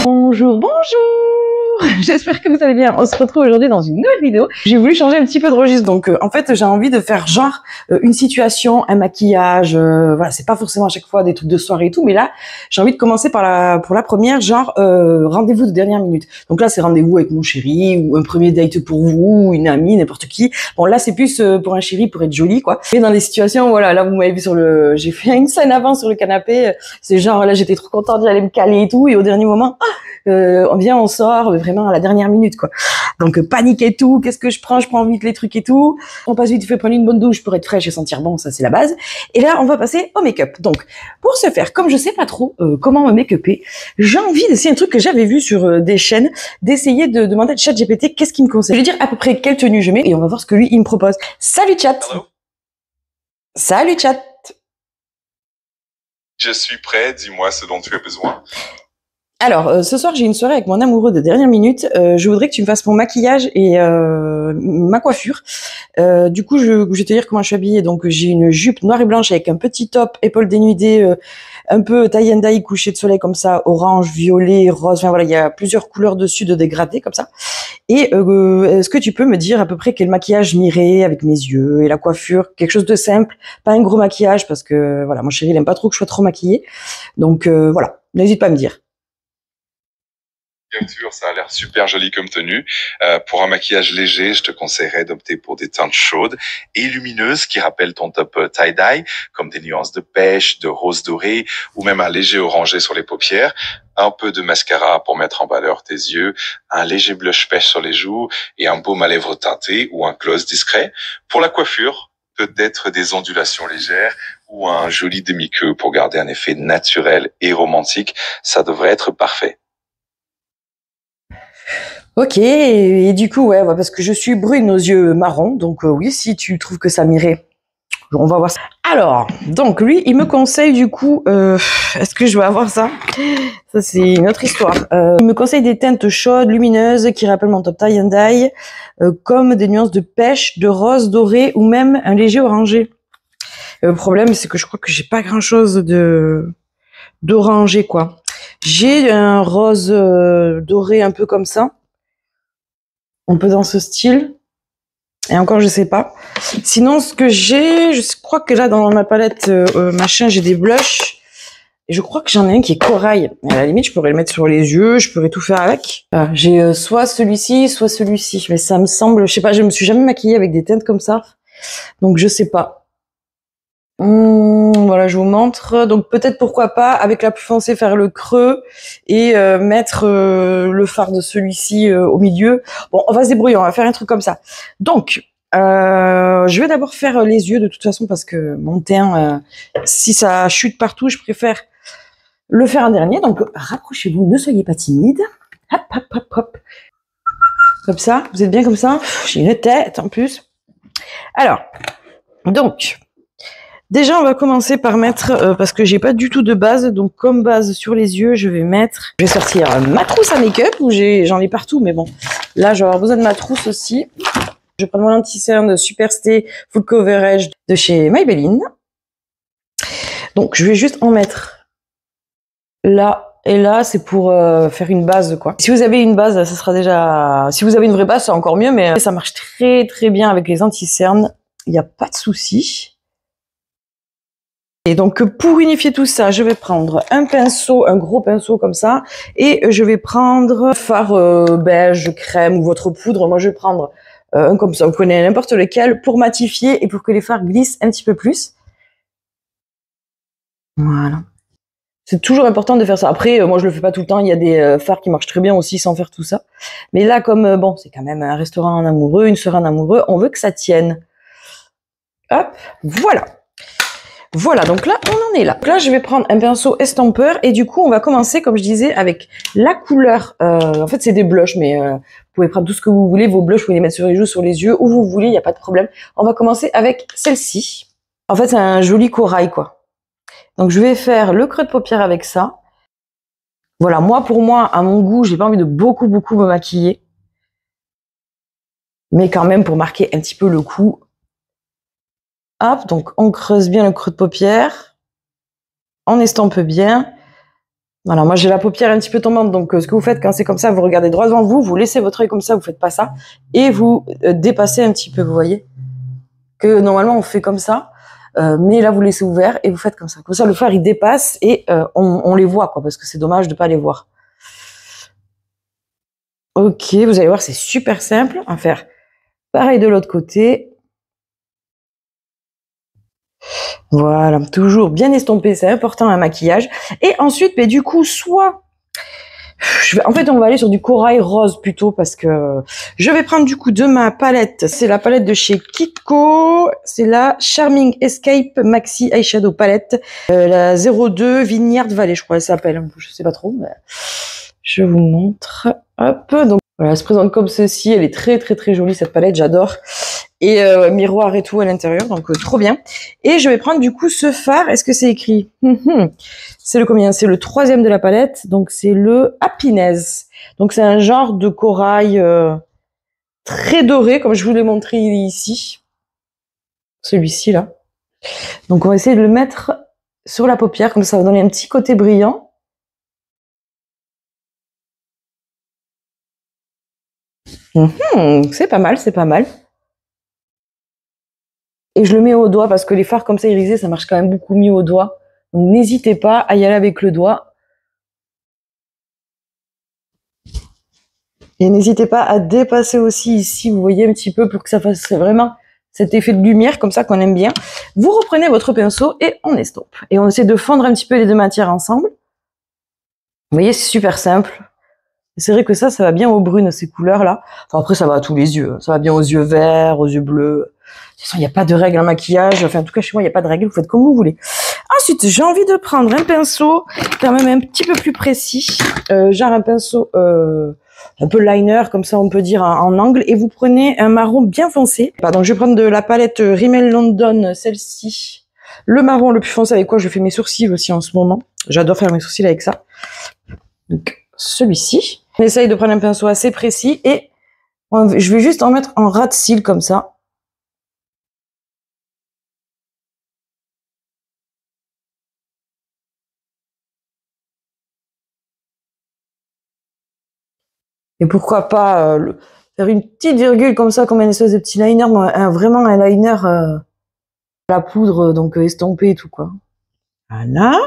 Bonjour, bonjour. J'espère que vous allez bien. On se retrouve aujourd'hui dans une nouvelle vidéo. J'ai voulu changer un petit peu de registre. Donc, en fait, j'ai envie de faire genre une situation, un maquillage. Voilà, c'est pas forcément à chaque fois des trucs de soirée et tout. Mais là, j'ai envie de commencer par pour la première, genre rendez-vous de dernière minute. Donc là, c'est rendez-vous avec mon chéri ou un premier date pour vous, une amie, n'importe qui. Bon, là, c'est plus pour un chéri, pour être joli, quoi. Et dans des situations, voilà, là, vous m'avez vu j'ai fait une scène avant sur le canapé. C'est genre, là, j'étais trop contente d'aller me caler et tout. Et au dernier moment, on sort vraiment à la dernière minute, quoi. Donc panique et tout, qu'est-ce que je prends vite les trucs et tout. On passe vite fait prendre une bonne douche pour être fraîche et sentir bon, ça c'est la base. Et là on va passer au make-up. Donc pour ce faire, comme je sais pas trop comment me make-upper, j'ai envie d'essayer un truc que j'avais vu sur des chaînes, d'essayer de demander à ChatGPT qu'est-ce qu'il me conseille. Je vais dire à peu près quelle tenue je mets et on va voir ce que lui il me propose. Salut chat. Hello. Salut chat. Je suis prêt, dis-moi ce dont tu as besoin. Alors, ce soir, j'ai une soirée avec mon amoureux de dernière minute. Je voudrais que tu me fasses mon maquillage et ma coiffure. Du coup, je vais te dire comment je suis habillée. Donc, j'ai une jupe noire et blanche avec un petit top, épaules dénudées, un peu tie and dye, coucher de soleil comme ça, orange, violet, rose. Enfin voilà, il y a plusieurs couleurs dessus de dégradé comme ça. Et est-ce que tu peux me dire à peu près quel maquillage m'irait avec mes yeux et la coiffure, quelque chose de simple, pas un gros maquillage parce que voilà, mon chéri il aime pas trop que je sois trop maquillée. Donc voilà, n'hésite pas à me dire. Bien sûr, ça a l'air super joli comme tenue. Pour un maquillage léger, je te conseillerais d'opter pour des teintes chaudes et lumineuses qui rappellent ton top tie-dye, comme des nuances de pêche, de rose doré ou même un léger orangé sur les paupières. Un peu de mascara pour mettre en valeur tes yeux, un léger blush pêche sur les joues et un baume à lèvres teinté ou un gloss discret. Pour la coiffure, peut-être des ondulations légères ou un joli demi-queue pour garder un effet naturel et romantique. Ça devrait être parfait. Ok, et du coup, ouais, parce que je suis brune aux yeux marrons, donc oui, si tu trouves que ça m'irait, on va voir ça. Alors, donc lui, il me conseille du coup, est-ce que je vais avoir ça? Ça, c'est une autre histoire. Il me conseille des teintes chaudes, lumineuses, qui rappellent mon top tie and dye, comme des nuances de pêche, de rose doré ou même un léger orangé. Le problème, c'est que je crois que j'ai pas grand-chose d'orangé, quoi. J'ai un rose doré un peu comme ça. Un peu dans ce style. Et encore, je sais pas. Sinon, ce que j'ai, je crois que là, dans ma palette, machin, j'ai des blushs Et je crois que j'en ai un qui est corail. À la limite, je pourrais le mettre sur les yeux, je pourrais tout faire avec. J'ai soit celui-ci, soit celui-ci. Mais ça me semble, je sais pas, je me suis jamais maquillée avec des teintes comme ça. Donc je sais pas. Voilà, je vous montre. Donc peut-être pourquoi pas, avec la plus foncée, faire le creux et mettre le fard de celui-ci au milieu. Bon, on va se débrouiller, on va faire un truc comme ça. Donc, je vais d'abord faire les yeux de toute façon parce que mon teint, si ça chute partout, je préfère le faire en dernier. Donc rapprochez-vous, ne soyez pas timide. Hop, hop, hop, hop. Comme ça, vous êtes bien comme ça. J'ai une tête en plus. Alors, donc, déjà on va commencer par mettre, parce que j'ai pas du tout de base, donc comme base sur les yeux, je vais sortir ma trousse à make-up, où j'en ai partout, mais bon, là je vais avoir besoin de ma trousse aussi. Je prends mon anti-cerne Super Stay Full Coverage de chez Maybelline. Donc je vais juste en mettre là et là, c'est pour faire une base quoi. Si vous avez une base, ça sera déjà... Si vous avez une vraie base, c'est encore mieux, mais ça marche très très bien avec les anti-cernes. Il n'y a pas de souci. Et donc pour unifier tout ça, je vais prendre un pinceau, un gros pinceau comme ça, et je vais prendre fard beige, crème ou votre poudre. Moi je vais prendre un comme ça, vous prenez n'importe lequel pour matifier et pour que les fards glissent un petit peu plus. Voilà. C'est toujours important de faire ça. Après, moi je le fais pas tout le temps, il y a des fards qui marchent très bien aussi sans faire tout ça. Mais là comme, bon, c'est quand même un restaurant en amoureux, une soirée en amoureux, on veut que ça tienne. Hop, voilà. Voilà, donc là, on en est là. Donc là, je vais prendre un pinceau estompeur et du coup, on va commencer, comme je disais, avec la couleur. En fait, c'est des blushs, mais vous pouvez prendre tout ce que vous voulez. Vos blushs, vous pouvez les mettre sur les joues, sur les yeux, où vous voulez, il n'y a pas de problème. On va commencer avec celle-ci. En fait, c'est un joli corail, quoi. Donc, je vais faire le creux de paupière avec ça. Voilà, moi, pour moi, à mon goût, j'ai pas envie de beaucoup me maquiller. Mais quand même, pour marquer un petit peu le coup. Hop, donc on creuse bien le creux de paupière. On estompe bien. Voilà, moi j'ai la paupière un petit peu tombante, donc ce que vous faites quand c'est comme ça, vous regardez droit devant vous, vous laissez votre œil comme ça, vous faites pas ça, et vous dépassez un petit peu, vous voyez que normalement on fait comme ça, mais là vous laissez ouvert et vous faites comme ça. Comme ça le fard il dépasse et on les voit quoi, parce que c'est dommage de pas les voir. Ok, vous allez voir c'est super simple, on va faire pareil de l'autre côté. Voilà, toujours bien estompé, c'est important un maquillage. Et ensuite, ben, du coup, soit... En fait, on va aller sur du corail rose plutôt parce que je vais prendre du coup de ma palette. C'est la palette de chez Kiko. C'est la Charming Escape Maxi Eyeshadow Palette. La 02 Vineyard Valley, je crois elle s'appelle. Je sais pas trop, mais je vous montre. Hop, donc voilà, elle se présente comme ceci. Elle est très jolie cette palette, j'adore. Et miroir et tout à l'intérieur, donc trop bien. Et je vais prendre du coup ce fard. Est-ce que c'est écrit? C'est le combien? C'est le 3e de la palette, donc c'est le Happiness. Donc c'est un genre de corail très doré, comme je vous l'ai montré ici. Celui-ci là. Donc on va essayer de le mettre sur la paupière, comme ça va donner un petit côté brillant. C'est pas mal, c'est pas mal. Et je le mets au doigt parce que les fards comme ça irisés, ça marche quand même beaucoup mieux au doigt. Donc n'hésitez pas à y aller avec le doigt. Et n'hésitez pas à dépasser aussi ici, vous voyez un petit peu pour que ça fasse vraiment cet effet de lumière comme ça qu'on aime bien. Vous reprenez votre pinceau et on estompe. Et on essaie de fondre un petit peu les deux matières ensemble. Vous voyez, c'est super simple. C'est vrai que ça va bien aux brunes, ces couleurs-là. Enfin, après, ça va à tous les yeux. Ça va bien aux yeux verts, aux yeux bleus. De toute façon, il n'y a pas de règle en maquillage. Enfin, en tout cas, chez moi, il n'y a pas de règle. Vous faites comme vous voulez. Ensuite, j'ai envie de prendre un pinceau quand même un petit peu plus précis. Genre un pinceau un peu liner, comme ça on peut dire en angle. Et vous prenez un marron bien foncé. Pardon, je vais prendre de la palette Rimmel London, celle-ci. Le marron le plus foncé avec quoi je fais mes sourcils aussi en ce moment. J'adore faire mes sourcils avec ça. Donc, celui-ci. On essaye de prendre un pinceau assez précis et je vais juste en mettre en ras de cils comme ça. Et pourquoi pas faire une petite virgule comme ça, comme une espèce de petit liner, vraiment un liner à la poudre, donc estompé et tout quoi. Voilà.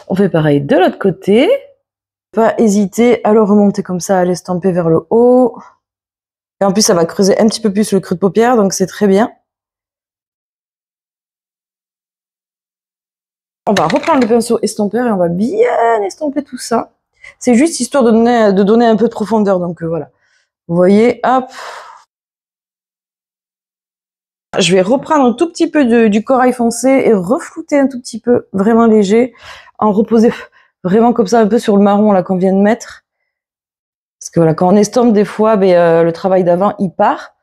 On fait pareil de l'autre côté. Pas hésiter à le remonter comme ça, à l'estomper vers le haut. Et en plus, ça va creuser un petit peu plus le creux de paupière, donc c'est très bien. On va reprendre le pinceau estompeur et on va bien estomper tout ça. C'est juste histoire de donner un peu de profondeur, donc voilà. Vous voyez, hop. Je vais reprendre un tout petit peu du corail foncé et reflouter un tout petit peu, vraiment léger, en reposer vraiment comme ça un peu sur le marron là qu'on vient de mettre. Parce que voilà, quand on estompe des fois, le travail d'avant il part.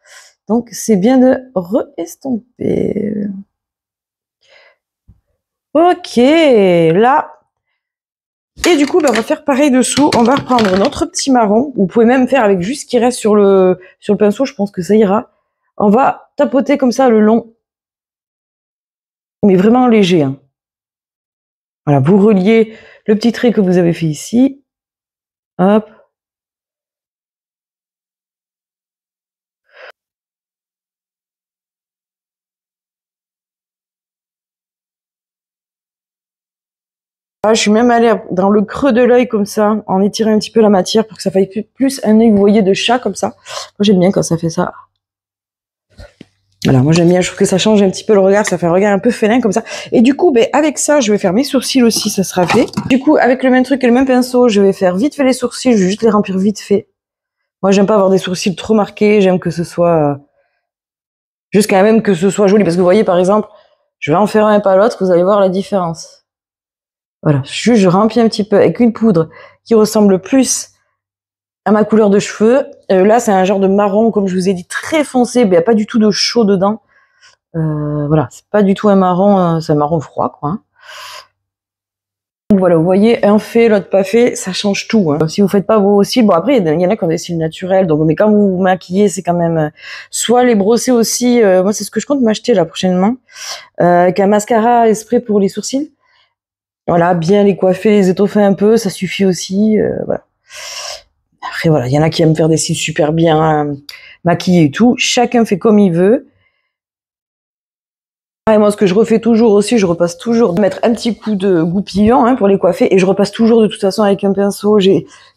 Donc c'est bien de re-estomper. Ok, là. Et du coup, on va faire pareil dessous. On va reprendre notre petit marron. Vous pouvez même faire avec juste ce qui reste sur le pinceau. Je pense que ça ira. On va tapoter comme ça le long. Mais vraiment léger. Hein. Voilà, vous reliez le petit trait que vous avez fait ici. Hop. Ah, je suis même allée dans le creux de l'œil comme ça, en étirant un petit peu la matière pour que ça fasse plus un œil, vous voyez, de chat comme ça. Moi, j'aime bien quand ça fait ça. Voilà, moi j'aime bien, je trouve que ça change un petit peu le regard, ça fait un regard un peu félin comme ça. Et du coup, avec ça, je vais faire mes sourcils aussi, ça sera fait. Du coup, avec le même truc et le même pinceau, je vais faire vite fait les sourcils, je vais juste les remplir vite fait. Moi, j'aime pas avoir des sourcils trop marqués, j'aime que ce soit... jusqu'à même que ce soit joli, parce que vous voyez, par exemple, je vais en faire un pas l'autre, vous allez voir la différence. Voilà, juste je remplis un petit peu avec une poudre qui ressemble plus à ma couleur de cheveux. Là, c'est un genre de marron, comme je vous ai dit, très foncé, il n'y a pas du tout de chaud dedans. Voilà, c'est pas du tout un marron, c'est un marron froid, quoi. Hein. Donc voilà, vous voyez, un fait, l'autre pas fait, ça change tout. Hein. Si vous faites pas vos cils, bon après, il y en a qui ont des cils naturels, donc mais quand vous vous maquillez, c'est quand même soit les brosser aussi. Moi, c'est ce que je compte m'acheter là prochainement, avec un mascara et spray pour les sourcils. Voilà, bien les coiffer, les étoffer un peu, ça suffit aussi. Voilà. Après voilà, il y en a qui aiment faire des cils super bien maquillés et tout. Chacun fait comme il veut. Et moi, ce que je refais toujours aussi, je repasse toujours de mettre un petit coup de goupillon hein, pour les coiffer, et je repasse toujours de toute façon avec un pinceau.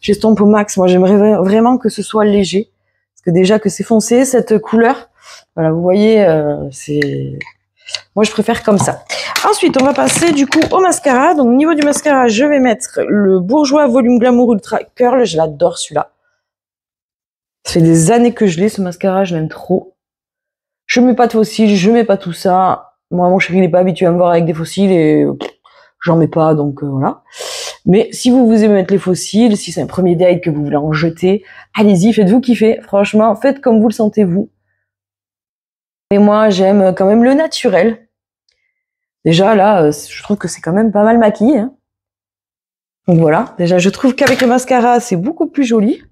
J'estompe au max. Moi, j'aimerais vraiment que ce soit léger, parce que déjà que c'est foncé cette couleur. Voilà, vous voyez, c'est. Moi, je préfère comme ça. Ensuite, on va passer du coup au mascara. Donc, au niveau du mascara, je vais mettre le Bourjois Volume Glamour Ultra Curl. Je l'adore celui-là. Ça fait des années que je l'ai, ce mascara, je l'aime trop. Je mets pas de faux cils, je mets pas tout ça. Moi, mon chéri, il est pas habitué à me voir avec des faux cils et j'en mets pas, donc voilà. Mais si vous aimez mettre les faux cils, si c'est un premier date que vous voulez en jeter, allez-y, faites-vous kiffer. Franchement, faites comme vous le sentez vous. Et moi, j'aime quand même le naturel. Déjà, là, je trouve que c'est quand même pas mal maquillé. Hein. Donc voilà, déjà, je trouve qu'avec le mascara, c'est beaucoup plus joli.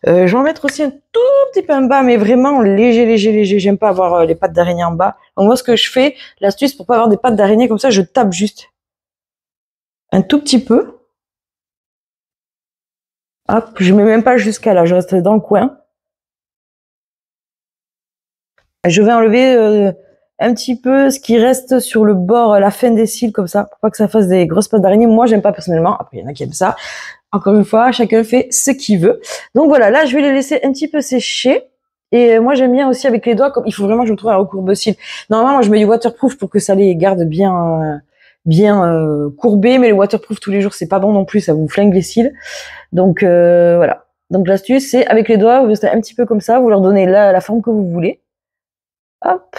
Je vais en mettre aussi un tout petit peu en bas, mais vraiment léger, léger, léger. J'aime pas avoir les pattes d'araignée en bas. Donc moi, ce que je fais, l'astuce pour pas avoir des pattes d'araignée comme ça, je tape juste un tout petit peu. Hop, je mets même pas jusqu'à là, je reste dans le coin. Je vais enlever un petit peu ce qui reste sur le bord, la fin des cils comme ça, pour pas que ça fasse des grosses pattes d'araignée. Moi, j'aime pas personnellement. Après, il y en a qui aiment ça. Encore une fois, chacun fait ce qu'il veut. Donc voilà, là, je vais les laisser un petit peu sécher. Et moi, j'aime bien aussi avec les doigts, comme il faut vraiment que je me trouve un recourbe-cils. Normalement, moi, je mets du waterproof pour que ça les garde bien courbés, mais le waterproof tous les jours, c'est pas bon non plus, ça vous flingue les cils. Donc voilà. Donc l'astuce, c'est avec les doigts, vous restez un petit peu comme ça, vous leur donnez la forme que vous voulez. Hop.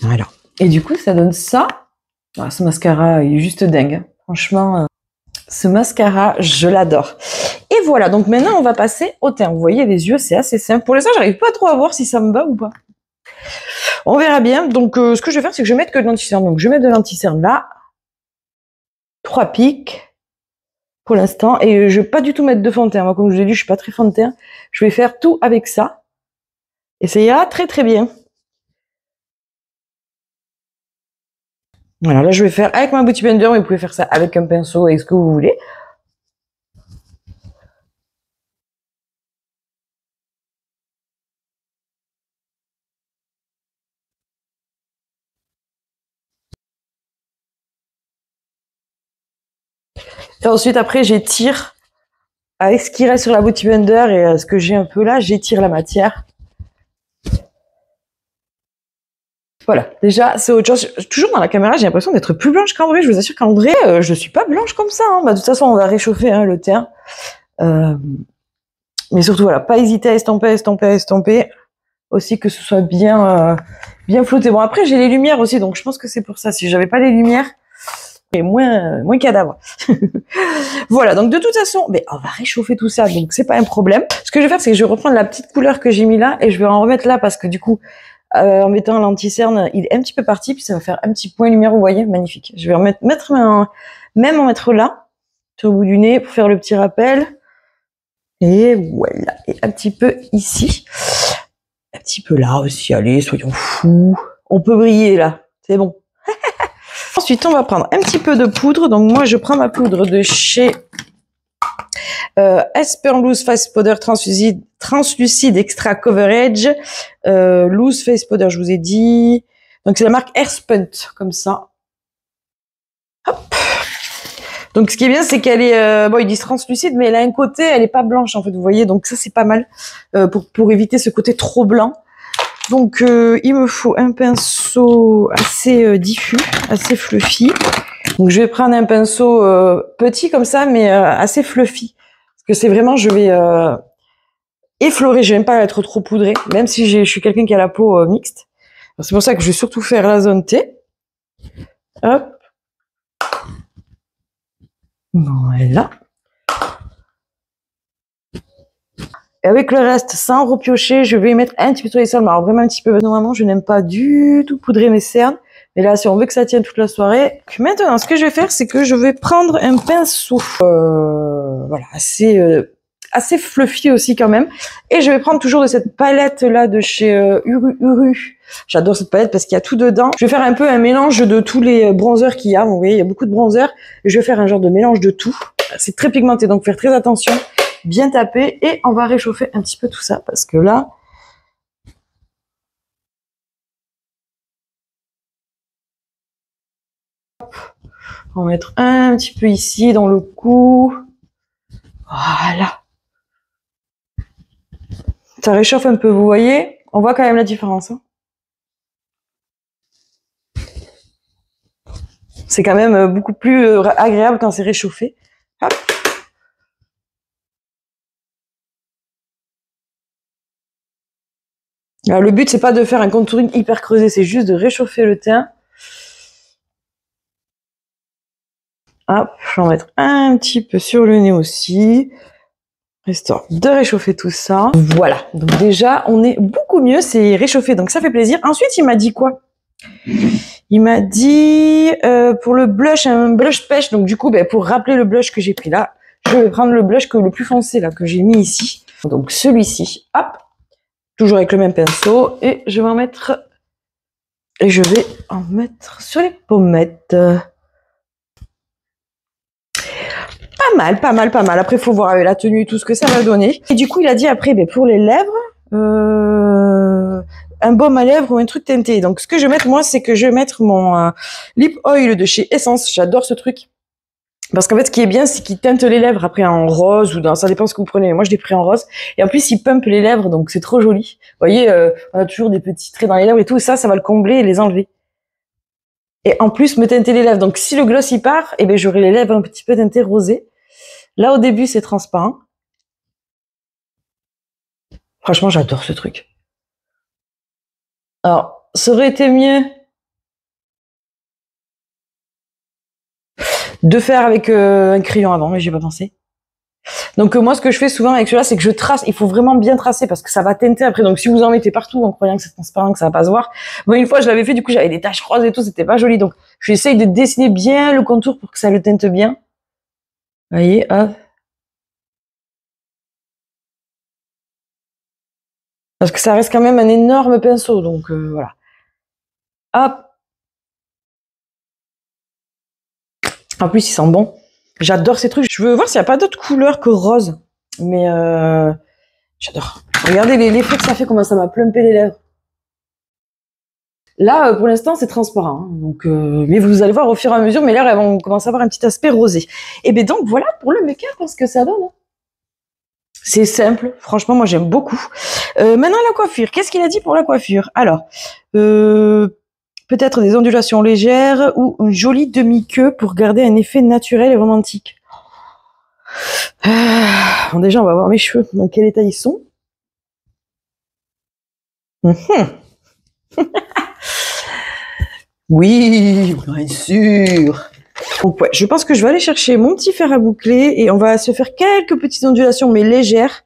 Voilà. Et du coup, ça donne ça. Ah, ce mascara, il est juste dingue. Franchement, ce mascara, je l'adore. Et voilà, donc maintenant, on va passer au teint. Vous voyez, les yeux, c'est assez simple. Pour l'instant, j'arrive pas trop à voir si ça me va ou pas. On verra bien. Donc, ce que je vais faire, c'est que je vais mettre que de l'anti-cerne. Donc, je vais mettre de l'anti-cerne là. 3 pics pour l'instant. Et je vais pas du tout mettre de fond de teint. Moi, comme je vous ai dit, je suis pas très fond de teint. Je vais faire tout avec ça. Et ça ira très très bien. Voilà, là, je vais faire avec ma Beauty Blender, mais vous pouvez faire ça avec un pinceau, avec ce que vous voulez. Et ensuite, après, j'étire avec ce qui reste sur la Beauty Blender et ce que j'ai un peu là, j'étire la matière. Voilà, déjà, c'est autre chose. Toujours dans la caméra, j'ai l'impression d'être plus blanche qu'en vrai. Je vous assure qu'en vrai, je suis pas blanche comme ça. Hein. Bah, de toute façon, on va réchauffer hein, le teint. Mais surtout, voilà, pas hésiter à estomper. Aussi que ce soit bien, bien flotté. Bon, après, j'ai les lumières aussi, donc je pense que c'est pour ça. Si j'avais pas les lumières, et moins cadavre. Voilà, donc de toute façon, mais on va réchauffer tout ça, donc c'est pas un problème. Ce que je vais faire, c'est que je vais reprendre la petite couleur que j'ai mis là et je vais en remettre là parce que du coup, en mettant l'anti-cerne, il est un petit peu parti, puis ça va faire un petit point lumière, vous voyez, magnifique. Je vais même en mettre là, sur le bout du nez, pour faire le petit rappel. Et voilà, et un petit peu ici. Un petit peu là aussi, allez, soyons fous. On peut briller là, c'est bon. Ensuite, on va prendre un petit peu de poudre. Donc moi, je prends ma poudre de chez Esper Loose Face Powder Translucide Extra Coverage. Loose Face Powder, je vous ai dit. Donc c'est la marque Airspunt, comme ça. Hop. Donc ce qui est bien, c'est qu'elle est, bon, ils disent translucide, mais elle a un côté, elle est pas blanche en fait, vous voyez. Donc ça c'est pas mal pour éviter ce côté trop blanc. Donc il me faut un pinceau assez diffus, assez fluffy. Donc je vais prendre un pinceau petit comme ça, mais assez fluffy. Parce que c'est vraiment, je vais effleurer, je n'aime pas être trop poudrée, même si je suis quelqu'un qui a la peau mixte. C'est pour ça que je vais surtout faire la zone T. Hop. Voilà. Et avec le reste, sans repiocher, je vais y mettre un petit peu sur les cernes. Alors vraiment un petit peu. Normalement, je n'aime pas du tout poudrer mes cernes. Mais là, si on veut que ça tienne toute la soirée. Donc, maintenant, ce que je vais faire, c'est que je vais prendre un pinceau. Voilà, assez fluffy aussi quand même. Et je vais prendre toujours de cette palette là de chez Uru. J'adore cette palette parce qu'il y a tout dedans. Je vais faire un peu un mélange de tous les bronzers qu'il y a. Vous voyez, il y a beaucoup de bronzers. Et je vais faire un genre de mélange de tout. C'est très pigmenté, donc faire très attention. Bien taper. Et on va réchauffer un petit peu tout ça parce que là... On va mettre un petit peu ici dans le cou. Voilà. Ça réchauffe un peu, vous voyez. On voit quand même la différence. Hein. C'est quand même beaucoup plus agréable quand c'est réchauffé. Hop. Alors, le but, c'est pas de faire un contouring hyper creusé, c'est juste de réchauffer le teint. Hop, je vais en mettre un petit peu sur le nez aussi. Histoire de réchauffer tout ça. Voilà, donc déjà, on est beaucoup mieux, c'est réchauffé, donc ça fait plaisir. Ensuite, il m'a dit quoi? Il m'a dit, pour le blush, un blush pêche, donc du coup, ben, pour rappeler le blush que j'ai pris là, je vais prendre le blush le plus foncé là, que j'ai mis ici. Donc celui-ci, hop, toujours avec le même pinceau, et je vais en mettre, sur les pommettes. Pas mal. Après, il faut voir avec la tenue et tout ce que ça va donner. Et du coup, il a dit après, ben, pour les lèvres, un baume à lèvres ou un truc teinté. Donc, ce que je vais mettre, moi, c'est que je vais mettre mon lip oil de chez Essence. J'adore ce truc. Parce qu'en fait, ce qui est bien, c'est qu'il teinte les lèvres après en rose ou dans, ça dépend ce que vous prenez. Moi, je l'ai pris en rose. Et en plus, il pump les lèvres, donc c'est trop joli. Vous voyez, on a toujours des petits traits dans les lèvres et tout. Et ça va le combler et les enlever. Et en plus, me teinter les lèvres. Donc, si le gloss y part, eh ben, j'aurai les lèvres un petit peu teintées rosées. Là, au début, c'est transparent. Franchement, j'adore ce truc. Alors, ça aurait été mieux de faire avec un crayon avant, mais j'ai pas pensé. Donc moi, ce que je fais souvent avec celui-là, c'est que je trace. Il faut vraiment bien tracer parce que ça va teinter après. Donc si vous en mettez partout en croyant que c'est transparent, que ça va pas se voir. Moi, une fois, je l'avais fait, du coup, j'avais des taches roses et tout, c'était pas joli. Donc j'essaye de dessiner bien le contour pour que ça le teinte bien. Vous voyez, hop. Parce que ça reste quand même un énorme pinceau, donc voilà. Hop. En plus, il sent bon. J'adore ces trucs. Je veux voir s'il n'y a pas d'autres couleurs que rose. Mais j'adore. Regardez l'effet que ça fait, comment ça m'a plumpé les lèvres. Là, pour l'instant, c'est transparent. Hein, donc, mais vous allez voir au fur et à mesure, mes lèvres elles vont commencer à avoir un petit aspect rosé. Et bien donc voilà pour le make-up, ce que ça donne. Hein. C'est simple, franchement, moi j'aime beaucoup. Maintenant la coiffure, qu'est-ce qu'il a dit pour la coiffure? Alors, peut-être des ondulations légères ou une jolie demi-queue pour garder un effet naturel et romantique. Bon, déjà, on va voir mes cheveux, dans quel état ils sont. Oui, bien sûr. Donc ouais, je pense que je vais aller chercher mon petit fer à boucler et on va se faire quelques petites ondulations, mais légères.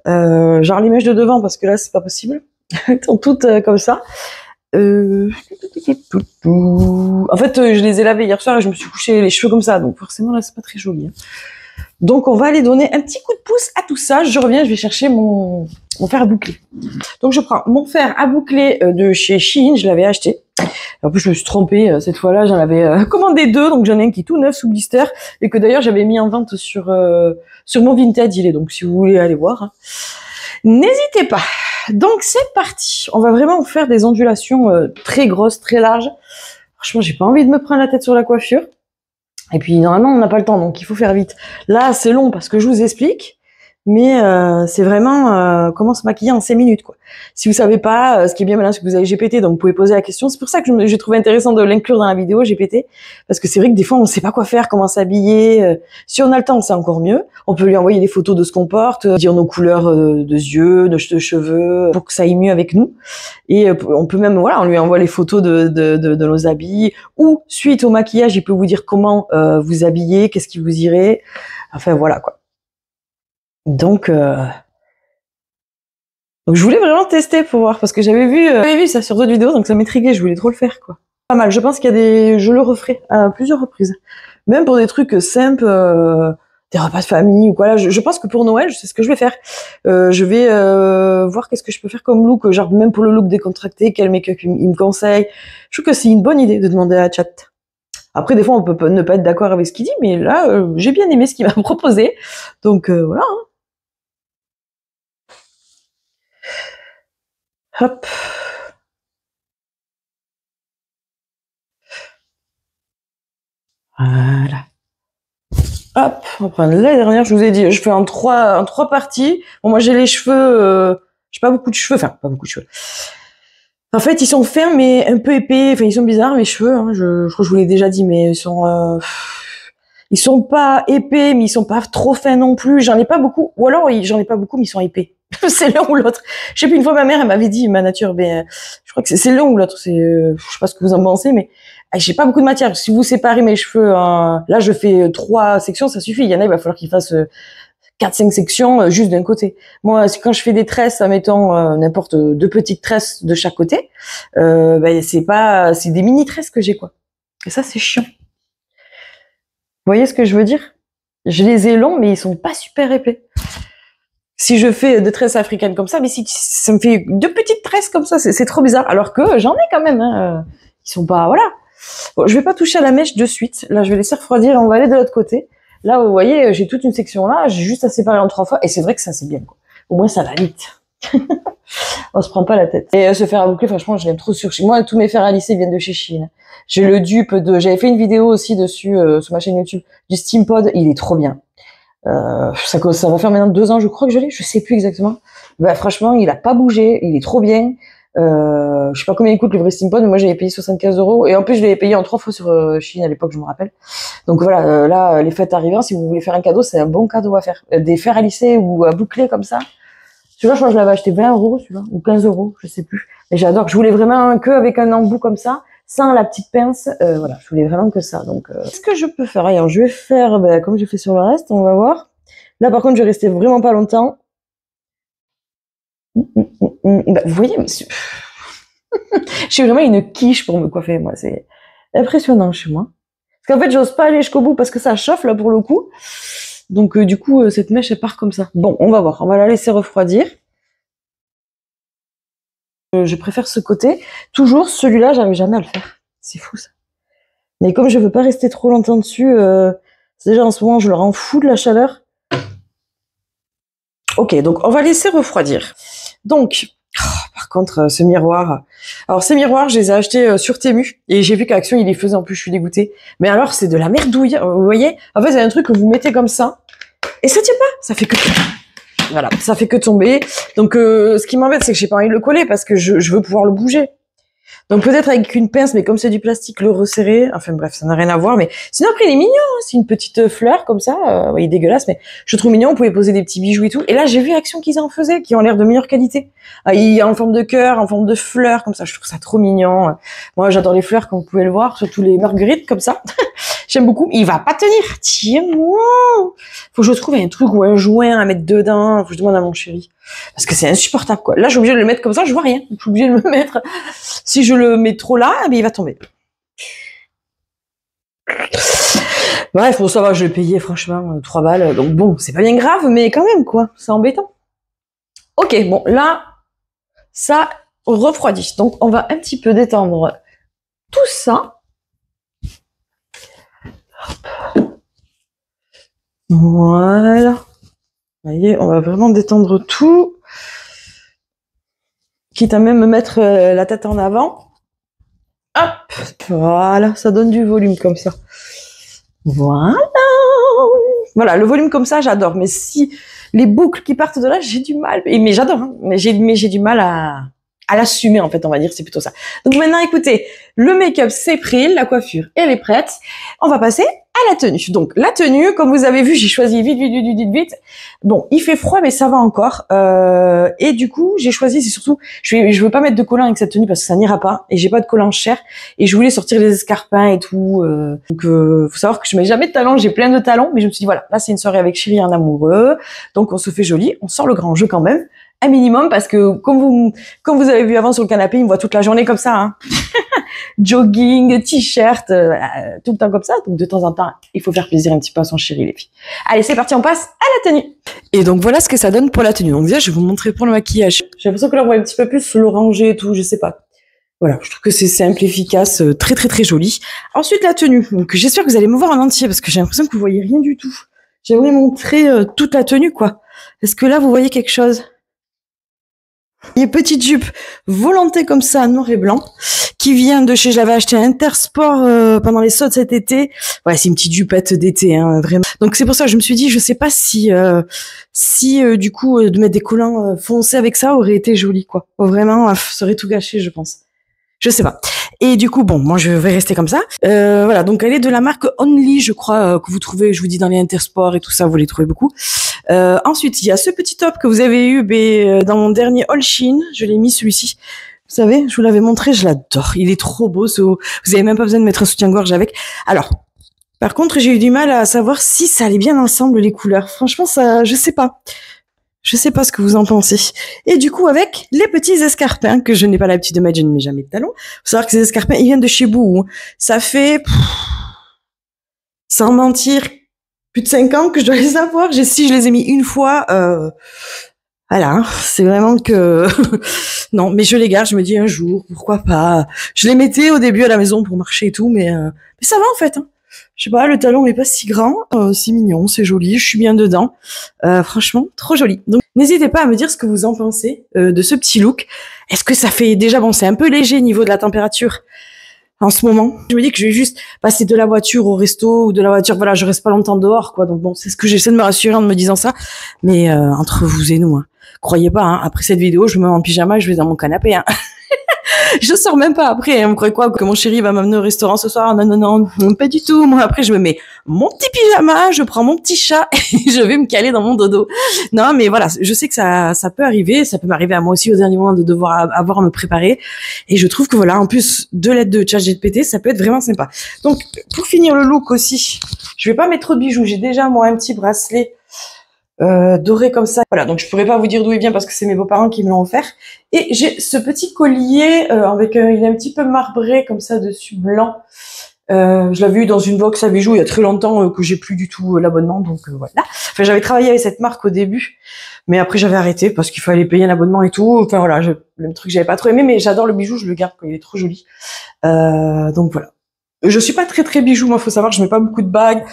Genre les mèches de devant, parce que là, c'est pas possible. Elles sont toutes comme ça. En fait, je les ai lavées hier soir et je me suis couché les cheveux comme ça, donc forcément là, c'est pas très joli. Hein. Donc on va aller donner un petit coup de pouce à tout ça. Je reviens, je vais chercher mon fer à boucler. Donc je prends mon fer à boucler de chez Shein, je l'avais acheté. En plus, je me suis trompée cette fois-là, j'en avais commandé 2, donc j'en ai un qui est tout neuf sous blister et que d'ailleurs j'avais mis en vente sur mon Vinted, il est donc si vous voulez aller voir. Hein. N'hésitez pas. Donc c'est parti. On va vraiment faire des ondulations très grosses, très larges. Franchement, j'ai pas envie de me prendre la tête sur la coiffure. Et puis normalement, on n'a pas le temps, donc il faut faire vite. Là, c'est long parce que je vous explique. Mais c'est vraiment comment se maquiller en 5 minutes quoi. Si vous savez pas, ce qui est bien maintenant c'est que vous avez GPT, donc vous pouvez poser la question. C'est pour ça que j'ai trouvé intéressant de l'inclure dans la vidéo GPT, parce que c'est vrai que des fois on sait pas quoi faire, comment s'habiller. Si on a le temps, c'est encore mieux. On peut lui envoyer des photos de ce qu'on porte, dire nos couleurs de yeux, de cheveux, pour que ça aille mieux avec nous. Et on peut même voilà, on lui envoie les photos de nos habits, ou suite au maquillage, il peut vous dire comment vous habiller, qu'est-ce qui vous irait. Enfin voilà quoi. Donc je voulais vraiment tester pour voir parce que j'avais vu ça sur d'autres vidéos donc ça m'intriguait, je voulais trop le faire quoi. Pas mal, je pense qu'il y a je le referai à plusieurs reprises. Même pour des trucs simples, des repas de famille ou quoi là, je pense que pour Noël, je sais ce que je vais faire. Je vais voir qu'est-ce que je peux faire comme look, genre même pour le look décontracté, quel make-up il me conseille. Je trouve que c'est une bonne idée de demander à chat. Après, des fois, on peut ne pas être d'accord avec ce qu'il dit, mais là, j'ai bien aimé ce qu'il m'a proposé. Donc, voilà. Hein. Hop. Voilà. Hop, on va prendre la dernière, je vous ai dit, je fais en trois parties. Bon, moi, j'ai les cheveux, j'ai pas beaucoup de cheveux, enfin, pas beaucoup de cheveux. En fait, ils sont fins, mais un peu épais, enfin, ils sont bizarres, mes cheveux, hein, je crois que je vous l'ai déjà dit, mais ils sont pas épais, mais ils sont pas trop fins non plus, j'en ai pas beaucoup, ou alors, j'en ai pas beaucoup, mais ils sont épais. C'est l'un ou l'autre. Je sais plus, une fois, ma mère, elle m'avait dit, ma nature, ben, je crois que c'est l'un ou l'autre, je sais pas ce que vous en pensez, mais j'ai pas beaucoup de matière. Si vous séparez mes cheveux, là, je fais 3 sections, ça suffit. Il y en a, il va falloir qu'ils fassent 4-5 sections juste d'un côté. Moi, quand je fais des tresses, mettons n'importe 2 petites tresses de chaque côté, ben, c'est des mini tresses que j'ai, quoi. Et ça, c'est chiant. Vous voyez ce que je veux dire? Je les ai longs, mais ils sont pas super épais. Si je fais des tresses africaines comme ça, mais si ça me fait 2 petites tresses comme ça, c'est trop bizarre. Alors que j'en ai quand même, hein. Ils sont pas, voilà. Bon, je vais pas toucher à la mèche de suite. Là, je vais laisser refroidir. On va aller de l'autre côté. Là, vous voyez, j'ai toute une section là. J'ai juste à séparer en 3 fois. Et c'est vrai que ça, c'est bien, quoi. Au moins, ça va vite. On se prend pas la tête. Et ce fer à boucler, franchement, je l'aime trop sur chez moi. Tous mes fers à lisser viennent de chez Shein. J'ai le dupe j'avais fait une vidéo aussi dessus, sur ma chaîne YouTube, du Steampod. Il est trop bien. Ça va faire maintenant 2 ans, je crois que je l'ai. Je sais plus exactement. Bah, franchement, il a pas bougé. Il est trop bien. Je sais pas combien il coûte le vrai Steampod, mais moi j'avais payé 75 € et en plus je l'avais payé en 3 fois sur Shein à l'époque, je me rappelle. Donc voilà, là les fêtes arrivant, si vous voulez faire un cadeau, c'est un bon cadeau à faire. Des fers à lisser ou à boucler comme ça. Celui-là, je crois que je l'avais acheté 20 €, celui-là, ou 15 €, je sais plus. Mais j'adore. Je voulais vraiment un queue avec un embout comme ça, sans la petite pince. Voilà, je voulais vraiment que ça. Donc, qu'est-ce que je peux faire? Alors, je vais faire, comme j'ai fait sur le reste, on va voir. Là, par contre, je vais rester vraiment pas longtemps. Vous voyez, monsieur. J'ai vraiment une quiche pour me coiffer, moi. C'est impressionnant chez moi. Parce qu'en fait, j'ose pas aller jusqu'au bout parce que ça chauffe, là, pour le coup. Donc, du coup, cette mèche, elle part comme ça. Bon, on va voir. On va la laisser refroidir. Je préfère ce côté. Toujours, celui-là, j'arrive jamais à le faire. C'est fou, ça. Mais comme je veux pas rester trop longtemps dessus, déjà, en ce moment, je leur en fous de la chaleur. Ok, donc, on va laisser refroidir. Donc, par contre, ce miroir. Alors, ces miroirs, je les ai achetés sur Temu. Et j'ai vu qu'à Action, il les faisait. En plus, je suis dégoûtée. Mais alors, c'est de la merdouille. Vous voyez? En fait, c'est un truc que vous mettez comme ça. Et ça tient pas. Ça fait que... Voilà, ça fait que tomber. Donc, ce qui m'embête, c'est que j'ai pas envie de le coller parce que je veux pouvoir le bouger. Donc peut-être avec une pince, mais comme c'est du plastique, le resserrer. Enfin bref, ça n'a rien à voir. Mais sinon après, il est mignon. Hein. C'est une petite fleur comme ça. Il est dégueulasse, mais je trouve mignon. Vous pouvez poser des petits bijoux et tout. Et là, j'ai vu Action qu'ils en faisaient, qui ont l'air de meilleure qualité. Il y a en forme de cœur, en forme de fleurs, comme ça. Je trouve ça trop mignon. Moi, j'adore les fleurs, comme vous pouvez le voir, surtout les marguerites comme ça. J'aime beaucoup. Il va pas tenir. Tiens-moi. Faut que je trouve un truc ou un joint à mettre dedans. Faut que je demande à mon chéri. Parce que c'est insupportable, quoi. Là, je suis obligée de le mettre comme ça, je vois rien. Je suis obligée de le mettre. Si je le mets trop là, il va tomber. Bref, bon, ça va, je l'ai payé, franchement, 3 balles. Donc bon, c'est pas bien grave, mais quand même, quoi. C'est embêtant. Ok, bon, là, ça refroidit. Donc, on va un petit peu détendre tout ça. Voilà. Vous voyez, on va vraiment détendre tout. Quitte à même me mettre la tête en avant. Hop, voilà, ça donne du volume comme ça. Voilà. Voilà, le volume comme ça, j'adore. Mais si les boucles qui partent de là, j'ai du mal. Mais j'adore, hein. Mais j'ai du mal à l'assumer, en fait, on va dire, c'est plutôt ça. Donc maintenant, écoutez, le make-up, c'est pris, la coiffure, elle est prête. On va passer à la tenue. Donc, la tenue, comme vous avez vu, j'ai choisi vite. Bon, il fait froid, mais ça va encore. Et du coup, j'ai choisi, c'est surtout, je veux pas mettre de collant avec cette tenue parce que ça n'ira pas. Et j'ai pas de collant cher. Et je voulais sortir les escarpins et tout. Donc, faut savoir que je mets jamais de talons. J'ai plein de talons. Mais je me suis dit, voilà, là, c'est une soirée avec chéri, un amoureux. Donc, on se fait joli. On sort le grand jeu quand même. Un minimum parce que comme vous avez vu avant sur le canapé, il me voit toute la journée comme ça, hein. Jogging, t-shirt, tout le temps comme ça. Donc de temps en temps, il faut faire plaisir un petit peu à son chéri, les filles. Allez, c'est parti, on passe à la tenue. Et donc voilà ce que ça donne pour la tenue. Donc déjà, je vais vous montrer pour le maquillage. J'ai l'impression que là, on voit un petit peu plus l'oranger et tout, je sais pas. Voilà, je trouve que c'est simple, efficace, très joli. Ensuite, la tenue. Donc j'espère que vous allez me voir en entier parce que j'ai l'impression que vous voyez rien du tout. J'aimerais montrer toute la tenue, quoi. Est-ce que là, vous voyez quelque chose? Il y a une petite jupe volantée comme ça, noir et blanc, qui vient de chez, je l'avais acheté à Intersport pendant les soldes cet été. Ouais, c'est une petite jupette d'été, hein, vraiment. Donc c'est pour ça que je me suis dit, je sais pas si du coup de mettre des collants foncés avec ça aurait été joli, quoi. Vraiment, ça aurait tout gâché, je pense. Je sais pas. Et du coup, bon, moi je vais rester comme ça. Voilà, donc elle est de la marque Only, je crois, que vous trouvez, je vous dis, dans les Intersport et tout ça, vous les trouvez beaucoup. Ensuite, il y a ce petit top que vous avez eu dans mon dernier All Shein. Je l'ai mis, celui-ci. Vous savez, je vous l'avais montré, je l'adore. Il est trop beau, vous avez même pas besoin de mettre un soutien-gorge avec. Alors, par contre, j'ai eu du mal à savoir si ça allait bien ensemble, les couleurs. Franchement, ça, je sais pas. Je sais pas ce que vous en pensez. Et du coup, avec les petits escarpins, que je n'ai pas l'habitude de mettre, je ne mets jamais de talons. Faut savoir que ces escarpins, ils viennent de chez Bouhou. Ça fait, sans mentir, plus de 5 ans que je dois les avoir. Si je les ai mis une fois, voilà, c'est vraiment que... non, mais je les garde, je me dis un jour, pourquoi pas. Je les mettais au début à la maison pour marcher et tout, mais ça va en fait. Hein. Je sais pas, le talon n'est pas si grand, c'est mignon, c'est joli, je suis bien dedans. Franchement, trop joli. Donc, n'hésitez pas à me dire ce que vous en pensez de ce petit look. Est-ce que ça fait déjà, bon, c'est un peu léger au niveau de la température en ce moment. Je me dis que je vais juste passer de la voiture au resto ou de la voiture, voilà, je reste pas longtemps dehors, quoi. Donc bon, c'est ce que j'essaie de me rassurer en me disant ça. Mais entre vous et nous, hein, croyez pas, hein, après cette vidéo, je me mets en pyjama et je vais dans mon canapé. Hein. Je sors même pas après. Hein. Vous croyez quoi que mon chéri va m'amener au restaurant ce soir? Non, pas du tout. Moi, après, je me mets mon petit pyjama, je prends mon petit chat et je vais me caler dans mon dodo. Non, mais voilà, je sais que ça peut arriver. Ça peut m'arriver à moi aussi au dernier moment de devoir avoir à me préparer. Et je trouve que voilà, en plus de l'aide de ChatGPT, ça peut être vraiment sympa. Donc, pour finir le look aussi, je vais pas mettre trop de bijoux. J'ai déjà, moi, un petit bracelet doré comme ça. Voilà, donc je pourrais pas vous dire d'où il vient parce que c'est mes beaux-parents qui me l'ont offert. Et j'ai ce petit collier avec il est un petit peu marbré comme ça dessus, blanc. Je l'avais eu dans une box à bijoux il y a très longtemps que j'ai plus du tout l'abonnement, donc voilà. Enfin, j'avais travaillé avec cette marque au début, mais après j'avais arrêté parce qu'il fallait payer un abonnement et tout. Enfin voilà, le truc que j'avais pas trop aimé, mais j'adore le bijou, je le garde quand il est trop joli. Donc voilà. Je suis pas très bijoux, moi, faut savoir, je mets pas beaucoup de bagues.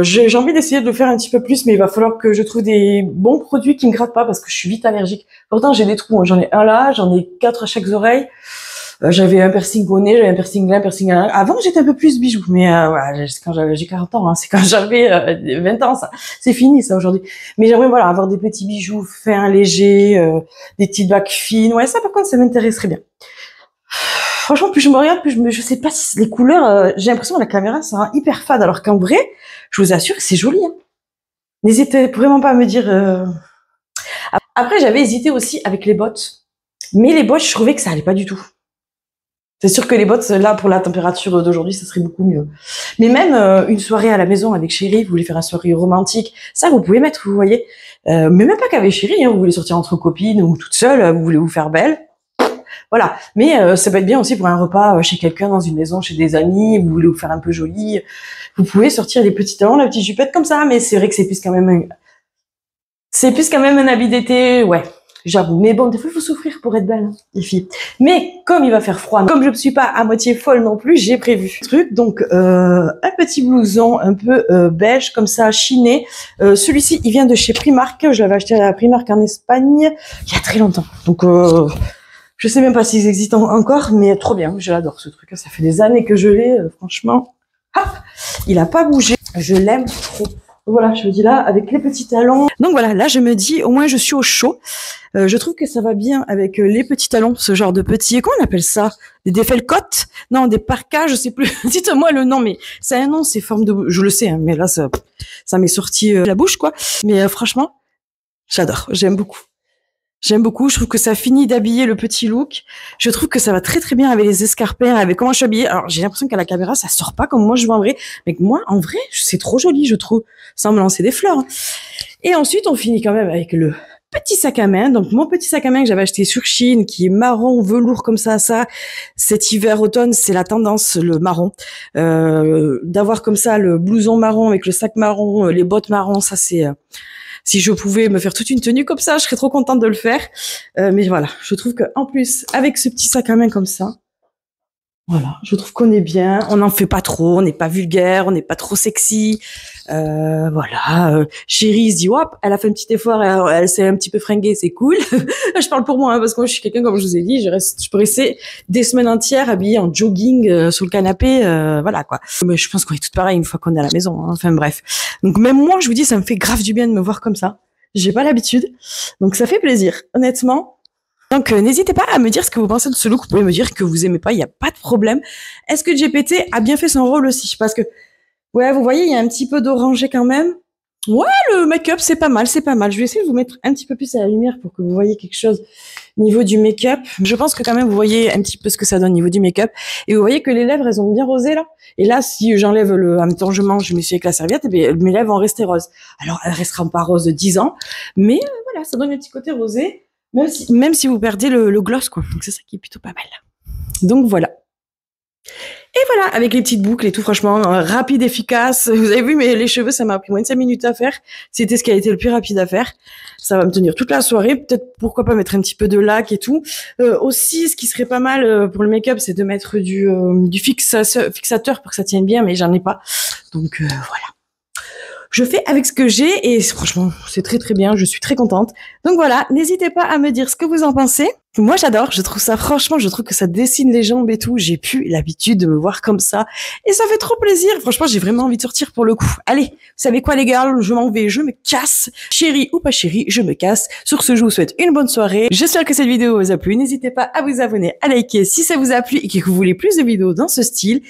J'ai envie d'essayer de le faire un petit peu plus, mais il va falloir que je trouve des bons produits qui me grattent pas parce que je suis vite allergique. Pourtant, j'ai des trous, hein. J'en ai un là, j'en ai 4 à chaque oreille. J'avais un piercing au nez, j'avais un piercing là, un piercing là. Avant, j'étais un peu plus bijoux, mais voilà, c'est quand j'ai 40 ans, hein. C'est quand j'avais 20 ans, ça. C'est fini, ça, aujourd'hui. Mais j'aimerais, voilà, avoir des petits bijoux fins, légers, des petites bagues fines. Ouais, ça, par contre, ça m'intéresserait bien. Franchement, plus je me regarde, plus je sais pas si les couleurs, j'ai l'impression que la caméra, ça rend hyper fade, alors qu'en vrai, je vous assure que c'est joli, hein. N'hésitez vraiment pas à me dire, Après, j'avais hésité aussi avec les bottes. Mais les bottes, je trouvais que ça allait pas du tout. C'est sûr que les bottes, là, pour la température d'aujourd'hui, ça serait beaucoup mieux. Mais même une soirée à la maison avec chéri, vous voulez faire une soirée romantique, ça, vous pouvez mettre, vous voyez. Mais même pas qu'avec chéri, hein, vous voulez sortir entre copines ou toute seule, vous voulez vous faire belle. Voilà. Mais ça peut être bien aussi pour un repas chez quelqu'un, dans une maison, chez des amis, vous voulez vous faire un peu joli. Vous pouvez sortir les petits talons, la petite jupette comme ça, mais c'est vrai que c'est plus quand même un habit d'été, ouais. J'avoue. Mais bon, des fois, il faut souffrir pour être belle, hein, les filles. Mais comme il va faire froid, comme je ne suis pas à moitié folle non plus, j'ai prévu un truc. Donc, un petit blouson un peu beige, comme ça, chiné. Celui-ci, il vient de chez Primark. Je l'avais acheté à la Primark en Espagne il y a très longtemps. Donc, je sais même pas s'ils existent encore, mais trop bien. Je l'adore, ce truc. Ça fait des années que je l'ai, franchement. Hop, il a pas bougé. Je l'aime trop. Voilà, je me dis là, avec les petits talons. Donc voilà, là, je me dis, au moins, je suis au chaud. Je trouve que ça va bien avec les petits talons, ce genre de petits, comment on appelle ça? Des défelcotes? Non, des parkas, je sais plus. Dites-moi le nom, mais c'est un nom, c'est forme de, je le sais, hein, mais là, ça m'est sorti la bouche, quoi. Mais franchement, j'adore, j'aime beaucoup. J'aime beaucoup, je trouve que ça finit d'habiller le petit look. Je trouve que ça va très bien avec les escarpins, avec comment je suis habillée. Alors, j'ai l'impression qu'à la caméra, ça sort pas comme moi je vois en vrai. Mais que moi, en vrai, c'est trop joli, je trouve. Sans me lancer des fleurs, hein. Et ensuite, on finit quand même avec le petit sac à main. Donc, mon petit sac à main que j'avais acheté sur Chine, qui est marron, velours comme ça. Cet hiver-automne, c'est la tendance, le marron. D'avoir comme ça le blouson marron avec le sac marron, les bottes marron, ça c'est... si je pouvais me faire toute une tenue comme ça, je serais trop contente de le faire. Mais voilà, je trouve que en plus, avec ce petit sac à main comme ça, voilà, je trouve qu'on est bien. On n'en fait pas trop, on n'est pas vulgaire, on n'est pas trop sexy. Voilà. Chérie se dit, hop, elle a fait un petit effort, elle s'est un petit peu fringuée, c'est cool. Je parle pour moi, hein, parce que moi, je suis quelqu'un, comme je vous ai dit, je peux rester des semaines entières habillée en jogging sur le canapé, voilà quoi. Mais je pense qu'on est toutes pareilles une fois qu'on est à la maison, hein. Enfin bref. Donc même moi, je vous dis, ça me fait grave du bien de me voir comme ça. J'ai pas l'habitude, donc ça fait plaisir, honnêtement. Donc n'hésitez pas à me dire ce que vous pensez de ce look. Vous pouvez me dire que vous aimez pas, il y a pas de problème. Est-ce que GPT a bien fait son rôle aussi? Parce que ouais, vous voyez, il y a un petit peu d'orangé quand même. Ouais, le make-up, c'est pas mal, c'est pas mal. Je vais essayer de vous mettre un petit peu plus à la lumière pour que vous voyez quelque chose au niveau du make-up. Je pense que quand même, vous voyez un petit peu ce que ça donne au niveau du make-up. Et vous voyez que les lèvres, elles ont bien rosé, là. Et là, si j'enlève en même temps je mange, je me suis avec la serviette, et bien, mes lèvres vont rester roses. Alors, elles resteront pas roses de 10 ans. Mais voilà, ça donne un petit côté rosé. Même si vous perdez le gloss, quoi. Donc, c'est ça qui est plutôt pas mal. Donc, voilà. Et voilà, avec les petites boucles et tout, franchement, rapide, efficace. Vous avez vu, mais les cheveux, ça m'a pris moins de 5 minutes à faire. C'était ce qui a été le plus rapide à faire. Ça va me tenir toute la soirée. Peut-être, pourquoi pas mettre un petit peu de lac et tout. Aussi, ce qui serait pas mal pour le make-up, c'est de mettre du fixateur pour que ça tienne bien, mais j'en ai pas. Donc, voilà. Je fais avec ce que j'ai et franchement, c'est très bien. Je suis très contente. Donc voilà, n'hésitez pas à me dire ce que vous en pensez. Moi, j'adore. Je trouve ça, franchement, je trouve que ça dessine les jambes et tout. J'ai plus l'habitude de me voir comme ça et ça fait trop plaisir. Franchement, j'ai vraiment envie de sortir pour le coup. Allez, vous savez quoi, les gars? Je m'en vais, je me casse. Chérie ou pas chérie, je me casse. Sur ce, je vous souhaite une bonne soirée. J'espère que cette vidéo vous a plu. N'hésitez pas à vous abonner, à liker si ça vous a plu et que vous voulez plus de vidéos dans ce style.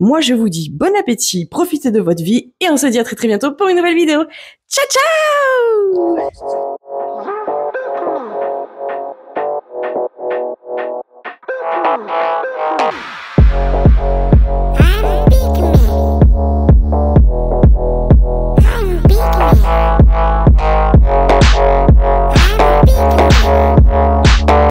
Moi, je vous dis bon appétit, profitez de votre vie et on se dit à très bientôt pour une nouvelle vidéo. Ciao, ciao!